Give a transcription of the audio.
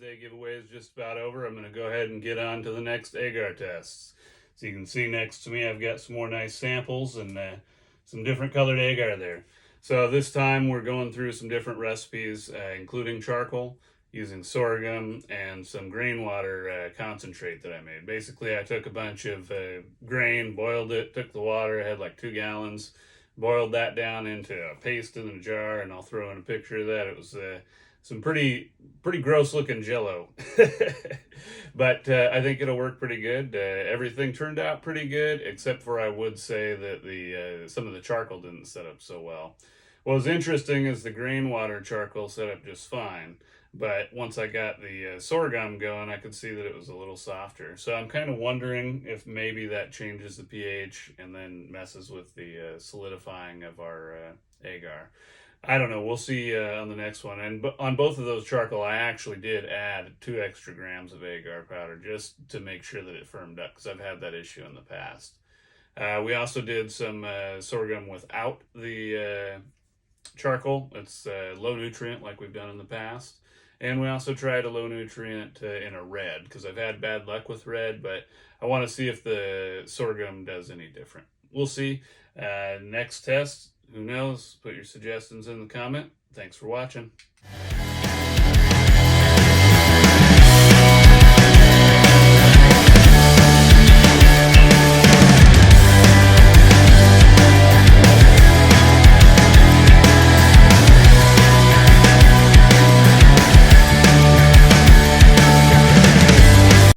Day giveaway is just about over. I'm going to go ahead and get on to the next agar tests. So you can see next to me I've got some more nice samples and some different colored agar there. So this time we're going through some different recipes, including charcoal, using sorghum and some grain water concentrate that I made. Basically I took a bunch of grain, boiled it, took the water, I had like 2 gallons, boiled that down into a paste in a jar, and I'll throw in a picture of that. It was some pretty gross looking jello. But I think it'll work pretty good. Everything turned out pretty good, except for I would say that the some of the charcoal didn't set up so well. What was interesting is the grain water charcoal set up just fine, but once I got the sorghum going, I could see that it was a little softer. So I'm kind of wondering if maybe that changes the pH and then messes with the solidifying of our agar. I don't know. We'll see on the next one. And on both of those charcoal, I actually did add 2 extra grams of agar powder just to make sure that it firmed up, because I've had that issue in the past. We also did some sorghum without the charcoal. It's low nutrient like we've done in the past. And we also tried a low nutrient in a red, because I've had bad luck with red, but I want to see if the sorghum does any different. We'll see. Next test, who knows? Put your suggestions in the comment. Thanks for watching.